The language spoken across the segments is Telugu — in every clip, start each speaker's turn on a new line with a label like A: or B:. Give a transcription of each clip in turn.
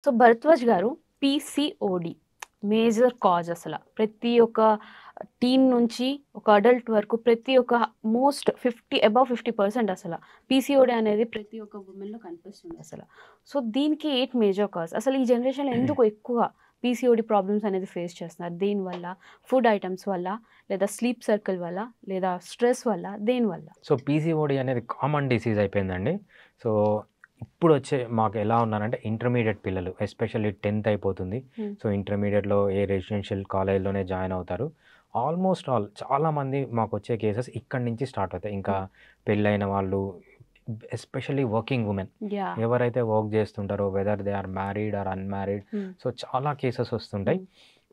A: సో భరద్వాజ్ గారు పీసీఓడి మేజర్ కాజ్ అసల. ప్రతి ఒక్క టీన్ నుంచి ఒక అడల్ట్ వరకు ప్రతి ఒక్క మోస్ట్ 50 అబవ్ 50% అసల. పీసీఓడి అనేది ప్రతి ఒక్క వుమెన్‌లో కనిపిస్తుంది అసల. సో దీనికి ఏంటి మేజర్ కాజ్? అసలు ఈ జనరేషన్‌లో ఎందుకు ఎక్కువ పీసీఓడి ప్రాబ్లమ్స్ అనేది ఫేస్ చేస్తున్నారు? దేనివల్ల? ఫుడ్ ఐటెమ్స్ వల్ల? లేదా స్లీప్ సర్కిల్ వల్ల? లేదా స్ట్రెస్ వల్ల? దేనివల్ల?
B: సో పీసీఓడి అనేది కామన్ డిసీజ్ అయిపోయిందండి. సో ఇప్పుడొచ్చే మాకు ఎలా ఉన్నారంటే ఇంటర్మీడియేట్ పిల్లలు ఎస్పెషల్లీ 10th అయిపోతుంది.
A: హ్మ్.
B: సో ఇంటర్మీడియేట్‌లో ఏ రెసిడెన్షియల్ కాలేజ్‌లోనే జాయిన్ అవుతారు. ఆల్మోస్ట్ ఆల్ చాలామంది మాకొచ్చే కేసెస్ ఇక్కడి నుంచి స్టార్ట్ అవుతాయి. ఇంకా పెళ్ళైన వాళ్ళు ఎస్పెషల్లీ వర్కింగ్ వుమెన్
A: యాహ్!
B: ఎవరైతే వర్క్ చేస్తుంటారో whether they are married or unmarried
A: hmm.
B: So చాలా కేసెస్ వస్తుంటాయి.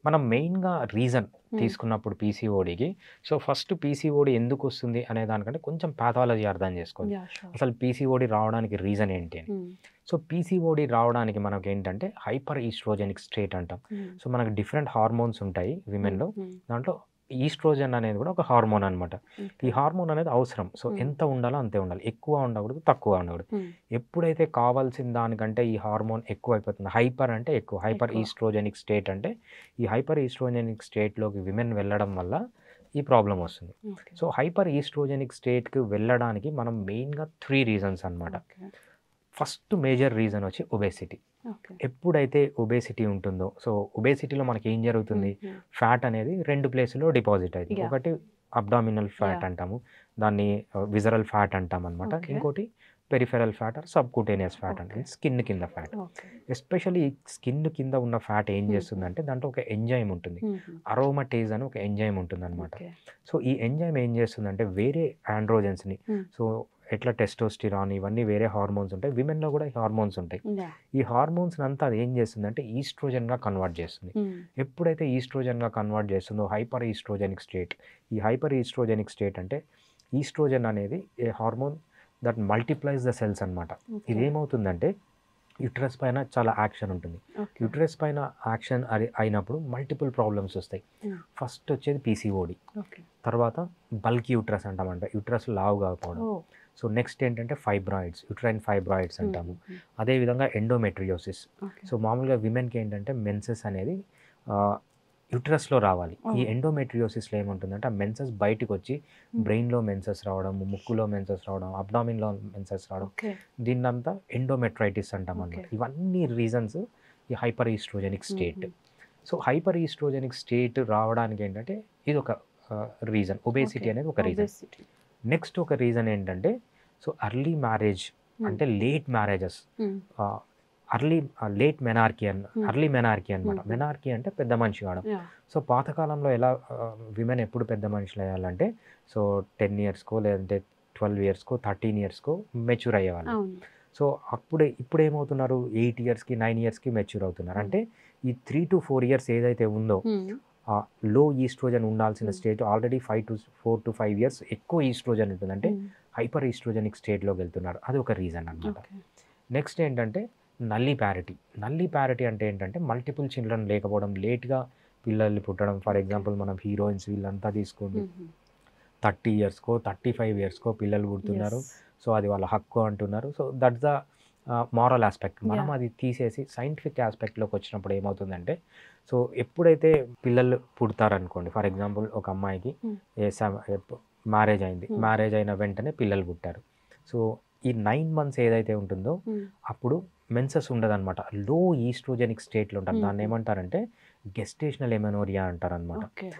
B: మనం మెయిన్‌గా రీజన్ తీసుకున్నప్పుడు పీసీఓడికి సో ఫస్ట్ పీసీఓడి ఎందుకొస్తుంది అనే దానికంటే కొంచెం పాథాలజీ అర్థం చేసుకోవాలి.
A: యాహ్! షూర్.
B: అసలు పీసీఓడి రావడానికి రీజన్ ఏంటి అని.
A: హ్మ్.
B: సో పీసీఓడి రావడానికి మనకేంటంటే హైపర్ ఈస్ట్రోజెనిక్ స్టేట్ అంటాం.
A: హ్మ్.
B: సో మనకు డిఫరెంట్ హార్మోన్స్ ఉంటాయి విమెన్‌లో.
A: హ్మ్.
B: దాంట్లో ఈస్ట్రోజన్ అనేది కూడా ఒక హార్మోన్ అనమాట. ఈ
A: ఓకే.
B: హార్మోన్ అనేది అవసరం. సో ఎంత ఉండాలో అంతే ఉండాలి. ఎక్కువ ఉండకూడదు, తక్కువ ఉండకూడదు.
A: హ్మ్.
B: ఎప్పుడైతే కావాల్సిన దానికంటే ఈ హార్మోన్ ఎక్కువైపోతుందో హైపర్ అంటే ఎక్కువ. హైపర్
A: ఎక్కువ.
B: ఈస్ట్రోజెనిక్ స్టేట్ అంటే ఈ హైపర్ ఈస్ట్రోజెనిక్ స్టేట్‌లోకి విమెన్ వెళ్ళడం వల్ల ఈ ప్రాబ్లమ్ వస్తుంది.
A: ఓకే.
B: సో హైపర్ ఈస్ట్రోజెనిక్ స్టేట్‌కి వెళ్ళడానికి మనం మెయిన్‌గా 3 రీజన్స్ అనమాట.
A: ఓకే.
B: ఫస్ట్ మేజర్ రీజన్ వచ్చి ఒబేసిటీ.
A: ఓకే.
B: ఎప్పుడైతే ఒబేసిటీ ఉంటుందో సో ఒబేసిటీలో మనకేం జరుగుతుంది? ఫ్యాట్ అనేది 2 ప్లేసుల్లో డిపాజిట్ అయితుంది.
A: యాహ్!
B: ఒకటి అబ్డామినల్ ఫ్యాట్
A: యాహ్!
B: అంటాము. దాన్ని విసరల్ ఫ్యాట్ అంటామనమాట.
A: ఓకే.
B: ఇంకోటి peripheral fat are subcutaneous fat అంటాం.
A: ఓకే.
B: స్కిన్ కింద ఫ్యాట్.
A: ఓకే.
B: ఎస్పెషల్లీ స్కిన్ కింద ఉన్న ఫ్యాట్ ఏం చేస్తుందంటే దాంట్లో ఒక ఎంజైమ్ ఉంటుంది. అరోమటేజ్ అని ఒక ఎంజైమ్ ఉంటుందనమాట.
A: ఓకే.
B: సో ఈ ఎంజైమ్ ఏం చేస్తుందంటే వేరే ఆండ్రోజెన్స్‌ని సో ఎట్లా టెస్టోస్టిరాన్ ఇవన్నీ వేరే హార్మోన్స్ ఉంటాయి. విమెన్‌లో కూడా ఈ హార్మోన్స్ ఉంటాయి.
A: యాహ్!
B: ఈ హార్మోన్స్‌నంతా అది ఏం చేస్తుందంటే ఈస్ట్రోజన్‌గా కన్వర్ట్ చేస్తుంది. ఎప్పుడైతే ఈస్ట్రోజన్‌గా కన్వర్ట్ చేస్తుందో హైపర్ ఈస్ట్రోజెనిక్ స్టేట్. ఈ హైపర్ ఈస్ట్రోజెనిక్ స్టేట్ అంటే ఈస్ట్రోజన్ అనేది a hormone that multiplies the cells అనమాట.
A: ఓకే.
B: ఇదేమవుతుందంటే యుటరస్ పైన చాలా యాక్షన్ ఉంటుంది.
A: ఓకే.
B: యుటరస్ పైన యాక్షన్ అయినప్పుడు మల్టిపుల్ ప్రాబ్లమ్స్ వస్తాయి. ఫస్ట్ వచ్చేది పీసీఓడి.
A: ఓకే.
B: తర్వాత బల్కీ యుటరస్ అంటామంట. యుటరస్ లావు కాకపోవడం.
A: ఓహ్!
B: సో నెక్స్ట్ ఏంటంటే ఫైబ్రాయిడ్స్, యుటరైన్ ఫైబ్రాయిడ్స్ అంటాము. అదేవిధంగా ఎండోమెట్రియోసిస్.
A: ఓకే.
B: సో మామూలుగా విమెన్‌కి ఏంటంటే మెన్సెస్ అనేది యుటరస్‌లో రావాలి. ఈ ఎండోమెట్రియోసిస్‌లో ఏముంటుందంటే ఆ మెన్సెస్ బయటికొచ్చి బ్రెయిన్‌లో మెన్సెస్ రావడం, ముక్కులో మెన్సెస్ రావడం, అబ్డామిన్‌లో మెన్సెస్ రావడం.
A: ఓకే.
B: దీన్నంతా ఎండోమెట్రైటిస్ అంటామన్నమాట.
A: ఓకే.
B: ఇవన్నీ రీజన్స్ ఈ hyper oestrogenic state. So hyper oestrogenic state రావడానికి ఏంటంటే ఇదొక రీజన్. Obesity
A: okay.
B: అనేది ఒక రీజన్.
A: ఒబేసిటీ.
B: నెక్స్ట్ ఒక రీజన్ ఏంటంటే సో ఎర్లీ మ్యారేజ్ అంటే late marriages late menarche early menarche అనమాట. మెనార్కీ అంటే పెద్ద మనిషి కావడం.
A: యాహ్!
B: సో పాతకాలంలో ఎలా విమెన్ ఎప్పుడు పెద్ద మనుషులు అయ్యాలంటే సో 10 ఇయర్స్‌కో లేదంటే 12 ఇయర్స్‌కో 13 ఇయర్స్‌కో మెచ్యూర్ అయ్యేవాళ్ళు.
A: అవును.
B: సో ఇప్పుడేమవుతున్నారు 8 ఇయర్స్‌కి 9 ఇయర్స్‌కి మెచ్యూర్ అవుతున్నారు. అంటే ఈ 3-4 ఇయర్స్ ఏదైతే ఉందో ఆ లో ఈస్ట్రోజన్ ఉండాల్సిన స్టేట్ ఆల్రెడీ 4-5 ఇయర్స్ ఎక్కువ ఈస్ట్రోజన్ ఉంటుంది. అంటే హైపర్ ఈస్ట్రోజెనిక్ స్టేట్‌లోకి వెళ్తున్నారు. అది ఒక రీజన్ అనమాట.
A: ఓకే.
B: నెక్స్ట్ ఏంటంటే నల్లి ప్యారిటీ. నల్లి ప్యారిటీ అంటే ఏంటంటే మల్టిపుల్ చిల్డ్రన్ లేకపోవడం, లేట్‌గా పిల్లలు పుట్టడం. ఫర్ ఎగ్జాంపుల్ మనం హీరోయిన్స్ వీళ్ళంతా తీసుకోండి. 30 ఇయర్స్‌కో, 35 ఇయర్స్‌కో పిల్లలు పుడుతున్నారు.
A: యెస్.
B: సో అది వాళ్ళ హక్కు అంటున్నారు. So that's the moral aspect. మనం
A: యాహ్!
B: అది తీసేసి సైంటిఫిక్ యాస్పెక్ట్‌లోకి వచ్చినప్పుడు ఏమవుతుందంటే సో ఎప్పుడైతే పిల్లలు పుడతారనుకోండి. ఫర్ ఎగ్జాంపుల్ ఒక అమ్మాయికి మ్యారేజ్ అయింది. మ్యారేజ్ అయిన వెంటనే పిల్లలు పుట్టారు. సో ఈ 9 మంత్స్ ఏదైతే ఉంటుందో అప్పుడు మెన్సెస్ ఉండదనమాట. లో ఈస్ట్రోజెనిక్ స్టేట్‌లో ఉంటారు. దాన్ని ఏమంటారంటే గెస్టేషనల్ ఎమెనోరియా అంటారనమాట.
A: ఓకే.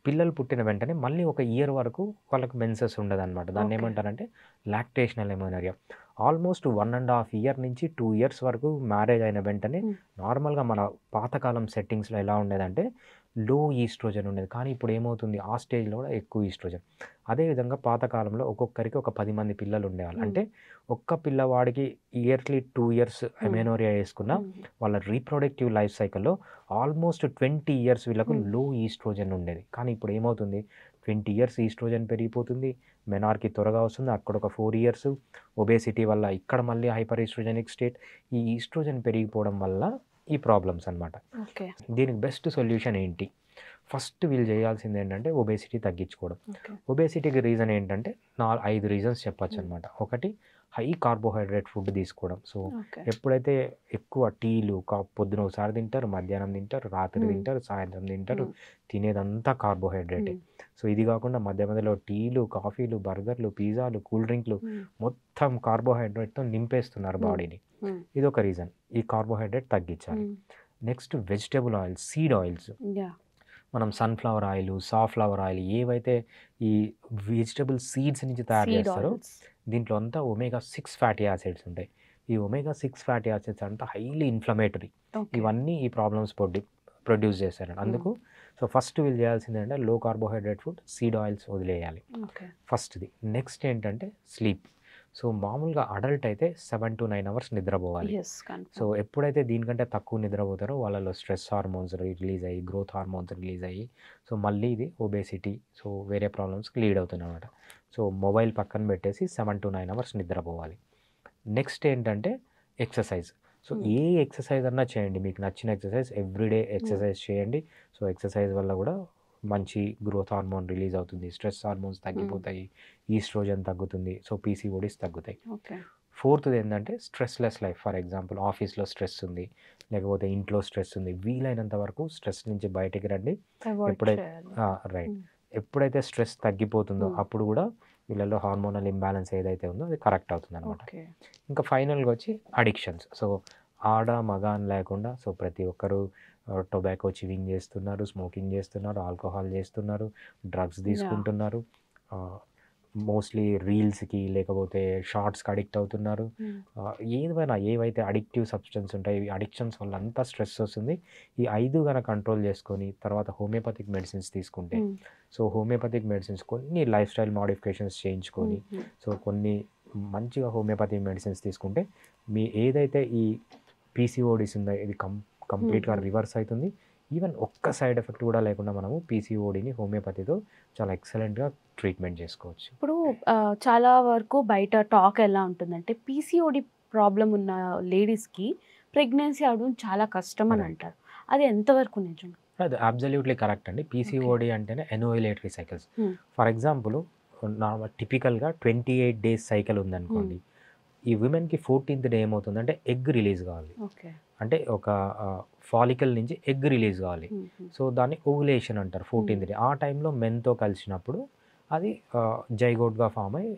B: పిల్లలు పుట్టిన వెంటనే మళ్ళీ ఒక ఇయర్ వరకు వాళ్ళకి మెన్సెస్ ఉండదనమాట. దాన్ని
A: ఓకే.
B: ఏమంటారంటే లాక్టేషనల్ ఎమెనోరియా. ఆల్మోస్ట్ 1½ ఇయర్ నుంచి 2 ఇయర్స్ వరకు మ్యారేజ్ అయిన వెంటనే నార్మల్‌గా మన పాతకాలం సెట్టింగ్స్‌లో ఎలా ఉండేదంటే లో ఈస్ట్రోజన్ ఉండేది. కానీ ఇప్పుడు ఏమవుతుంది ఆ స్టేజ్‌లో కూడా ఎక్కువ ఈస్ట్రోజన్. అదేవిధంగా పాతకాలంలో ఒక్కొక్కరికి ఒక 10 మంది పిల్లలు ఉండేవాళ్ళు. అంటే ఒక్క పిల్లవాడికి ఇయర్‌లీ 2 ఇయర్స్ ఎమెనోరియా యేసుకున్న వాళ్ళ రీప్రొడక్టివ్ లైఫ్ సైకిల్‌లో ఆల్మోస్ట్ 20 ఇయర్స్ వీళ్ళకు లో ఈస్ట్రోజన్ ఉండేది. కానీ ఇప్పుడు ఏమవుతుంది 20 ఇయర్స్ ఈస్ట్రోజన్ పెరిగిపోతుంది. మెనార్కీ త్వరగా వస్తుంది. అక్కడ ఒక 4 ఇయర్స్ ఒబేసిటీ వల్ల ఇక్కడ మళ్ళీ హైపర్ ఈస్ట్రోజెనిక్ స్టేట్. ఈ ఈస్ట్రోజన్ పెరిగిపోవడం వల్ల ఈ ప్రాబ్లమ్స్ అనమాట.
A: ఓకే.
B: దీనికి బెస్ట్ సొల్యూషన్ ఏంటి? ఫస్ట్ వీళ్ళు చేయాల్సింది ఏంటంటే ఒబేసిటీ తగ్గించుకోవడం.
A: ఓకే.
B: ఒబేసిటీకి రీజన్ ఏంటంటే 5 రీజన్స్ చెప్పొచ్చనమాట. ఒకటి హై కార్బోహైడ్రేట్ ఫుడ్ తీసుకోవడం. So
A: okay.
B: ఎప్పుడైతే ఎక్కువ టీలు పొద్దున ఒకసారి తింటారు, మధ్యాహ్నం తింటారు, రాత్రి
A: హ్మ్.
B: తింటారు, సాయంత్రం తింటారు.
A: హ్మ్.
B: తినేదంతా కార్బోహైడ్రేటే.
A: హ్మ్.
B: సో ఇది కాకుండా మధ్య మధ్యలో టీలు, కాఫీలు, బర్గర్లు, పిజ్జాలు, కూల్ డ్రింక్లు
A: హ్మ్.
B: మొత్తం కార్బోహైడ్రేట్‌తో నింపేస్తున్నారు
A: హ్మ్.
B: బాడీని.
A: హ్మ్.
B: ఇదొక రీజన్. ఈ కార్బోహైడ్రేట్ తగ్గించాలి.
A: హ్మ్.
B: Next vegetable oils, seed oils.
A: Yeah!
B: మనం సన్‌ఫ్లవర్ ఆయిలు, సాఫ్లవర్ ఆయిల్ ఏవైతే ఈ వెజిటబుల్ సీడ్స్ నుంచి తయారు
A: సీడ్
B: చేస్తారో
A: ఆయిల్స్.
B: దీంట్లో అంతా ఒమేగా 6 ఫ్యాటీ యాసిడ్స్ ఉంటాయి. ఈ ఒమేగా 6 ఫ్యాటీ యాసిడ్స్ అంతా హైలీ ఇన్‌ఫ్లమేటరీ.
A: ఓకే.
B: ఇవన్నీ ఈ ప్రాబ్లమ్స్ ప్రొడ్యూస్ చేస్తారండి.
A: హ్మ్.
B: అందుకు సో ఫస్ట్ వీళ్ళు చేయాల్సిందేంటంటే లో కార్బోహైడ్రేట్ ఫుడ్, సీడ్ ఆయిల్స్ వదిలేయాలి
A: ఓకే.
B: ఫస్ట్‌ది. నెక్స్ట్ ఏంటంటే స్లీప్. సో మామూలుగా అడల్ట్ అయితే 7-9 అవర్స్ నిద్రపోవాలి.
A: యెస్.
B: So
A: confirm.
B: ఎప్పుడైతే దీనికంటే తక్కువ నిద్రపోతారో వాళ్ళలో స్ట్రెస్ హార్మోన్స్ రిలీజ్ అయ్యి, గ్రోత్ హార్మోన్స్ రిలీజ్ అయ్యి, సో మళ్ళీ ఇది ఒబేసిటీ, సో వేరే ప్రాబ్లమ్స్‌కి లీడ్ అవుతుందన్నమాట. సో మొబైల్ పక్కన పెట్టేసి 7-9 అవర్స్ నిద్రపోవాలి. నెక్స్ట్ ఏంటంటే ఎక్సర్సైజ్. సో
A: హ్మ్.
B: ఏ ఎక్సర్సైజ్ అన్నా చేయండి. మీకు నచ్చిన ఎక్సర్సైజ్ ఎవ్రీడే
A: హ్మ్.
B: ఎక్సర్సైజ్ చేయండి. సో ఎక్సర్సైజ్ వల్ల కూడా మంచి గ్రోత్ హార్మోన్ రిలీజ్ అవుతుంది. స్ట్రెస్ హార్మోన్స్
A: హ్మ్.
B: తగ్గిపోతాయి. ఈస్ట్రోజన్ తగ్గుతుంది. సో పీసీఓడీస్ తగ్గుతాయి.
A: ఓకే.
B: ఫోర్త్‌ది ఏందంటే స్ట్రెస్‌లెస్ లైఫ్. ఫర్ ఎగ్జాంపుల్ ఆఫీస్‌లో స్ట్రెస్ ఉంది, లేకపోతే ఇంట్లో స్ట్రెస్ ఉంది. వీలైనంత వరకు స్ట్రెస్ నుంచి బయటికి రండి.
A: అవాయిడ్
B: ఎప్పుడైతే
A: చేయాలి.
B: రైట్.
A: హ్మ్.
B: ఎప్పుడైతే స్ట్రెస్ తగ్గిపోతుందో
A: హ్మ్.
B: అప్పుడు కూడా వీళ్ళలో హార్మోనల్ ఇంబాలెన్స్ ఏదైతే ఉందో అది కరెక్ట్ అవుతుందనమాట.
A: ఓకే.
B: ఇంకా ఫైనల్‌గా వచ్చి అడిక్షన్స్. సో ఆడ, మగ అని లేకుండా సో ప్రతి ఒక్కరు టొబాకో చివింగ్ చేస్తున్నారు, స్మోకింగ్ చేస్తున్నారు, ఆల్కహాల్ చేస్తున్నారు, డ్రగ్స్
A: యాహ్!
B: తీసుకుంటున్నారు. ఆహ్, మోస్ట్‌లీ రీల్స్‌కి లేకపోతే షార్ట్స్‌కి అడిక్ట్ అవుతున్నారు.
A: హ్మ్.
B: ఏవైతే అడిక్టివ్ సబ్స్టెన్స్ ఉంటాయో ఈ అడిక్షన్స్ వల్ల అంతా స్ట్రెస్ వస్తుంది. ఈ 5 గనక కంట్రోల్ చేసుకొని తర్వాత హోమియోపతిక్ మెడిసిన్స్ తీసుకుంటే,
A: హ్మ్.
B: సో హోమియోపతిక్ మెడిసిన్స్ కొన్ని లైఫ్ స్టైల్ మోడిఫికేషన్స్ చేయించుకొని,
A: హుహు.
B: సో కొన్ని మంచిగా హోమియోపతి మెడిసిన్స్ తీసుకుంటే మీ ఏదైతే ఈ పీసీఓడీస్ ఉందో ఇది కంప్లీట్‌గా
A: హుహు.
B: రివర్స్ అయితుంది. ఈవెన్ ఒక్క సైడ్ ఎఫెక్ట్ కూడా లేకుండా మనము పీసీఓడీని హోమియోపతితో చాలా ఎక్సలెంట్‌గా ట్రీట్మెంట్ చేసుకోవచ్చు.
A: ఇప్పుడు చాలా వరకు బయట టాక్ ఎలా ఉంటుందంటే పీసీఓడి ప్రాబ్లమ్ ఉన్న లేడీస్‌కి ప్రెగ్నెన్సీ అవ్వడం చాలా కష్టం అని
B: రైట్.
A: అంటారు. అది ఎంతవరకు నిజం?
B: అది అబ్సల్యూట్‌లీ కరెక్ట్ అండి.
A: ఓకే.
B: పీసీఓడీ అంటేనే ఎనోయులేటరీ సైకిల్స్.
A: హ్మ్.
B: ఫర్ ఎగ్జాంపుల్ టిపికల్‌గా 28 డేస్ సైకిల్
A: హ్మ్.
B: ఉందనుకోండి. ఈ విమెన్‌కి 14థ్ డే ఏమవుతుందంటే ఎగ్ రిలీజ్ కావాలి.
A: ఓకే.
B: అంటే ఒక ఫాలికల్ నుంచి ఎగ్ రిలీజ్ కావాలి.
A: హుహు.
B: సో దాన్ని ఓవులేషన్ అంటారు
A: హ్మ్.
B: 14థ్ డే. ఆ టైంలో మెన్‌తో కలిసినప్పుడు అది జైగోట్‌గా ఫార్మ్ అయ్యి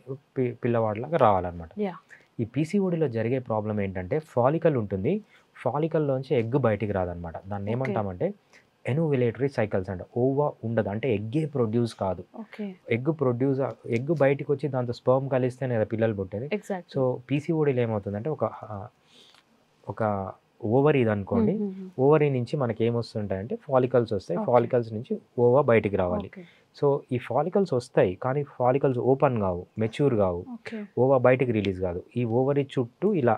B: పిల్లవాడిలాగా రావాలన్నమాట.
A: యాహ్!
B: ఈ పీసీఓడీలో జరిగే ప్రాబ్లమ్ ఏంటంటే ఫాలికల్ ఉంటుంది. ఫాలికల్‌లోంచి ఎగ్ బయటికి రాదన్నమాట.
A: ఓకే.
B: దాన్నేమంటామంటే ఎనోవిలేటరీ సైకిల్స్ అంట. ఓవా ఉండదు. అంటే ఎగ్గే ప్రొడ్యూస్ కాదు.
A: ఓకే.
B: ఎగ్ బయటికొచ్చి దాంతో స్పెర్మ్ కలిస్తేనే కదా పిల్లలు పుట్టేది. So
A: exactly.
B: పీసీఓడీలో ఏమవుతుందంటే ఒక ఓవరీదనుకోండి.
A: హుహుహు.
B: ఓవరీ నుంచి మనకేమొస్తుంటాయంటే ఫాలికల్స్ వస్తాయి.
A: ఓకే.
B: ఫాలికల్స్ నుంచి ఓవా బయటికి రావాలి.
A: ఓకే.
B: సో ఈ ఫాలికల్స్ వస్తాయి. కానీ ఫాలికల్స్ ఓపెన్ గావు. మెచ్యూర్ గావు.
A: ఓకే.
B: ఓవా బయటికి రిలీజ్ కాదు. ఈ ఓవరీ చుట్టూ ఇలా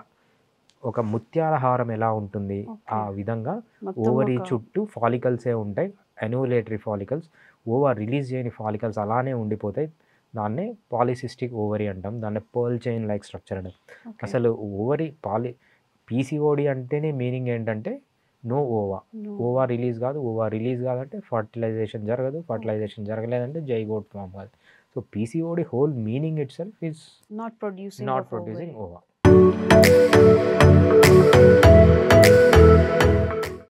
B: ఒక ముత్యాల హారం ఎలా ఉంటుంది
A: ఓకే.
B: ఆ విధంగా
A: మొత్తం
B: ఓవరీ
A: ఒక
B: చుట్టూ ఫాలికల్సే ఉంటాయి. Anovulatory follicles. ఓవా రిలీజ్ చేయని ఫాలికల్స్ అలానే ఉండిపోతాయి. దాన్నే పాలిసిస్టిక్ ఓవరీ అంటాం. దాన్నే పర్ల్ చైన్ లైక్ స్ట్రక్చర్ అంటాం.
A: ఓకే.
B: అసలు ఓవరీ పీసీఓడీ అంటేనే మీనింగ్ ఏంటంటే no ova.
A: No.
B: Ova release కాదు. ఓవా రిలీజ్ కాదంటే ఫర్టిలైజేషన్ జరగదు.
A: ఓకే.
B: ఫర్టిలైజేషన్ జరగలేదంటే జైగోట్ ఫార్మ్ కాదు. So PCOD whole meaning itself is
A: not producing
B: not
A: of
B: producing
A: ovary.
B: Ova.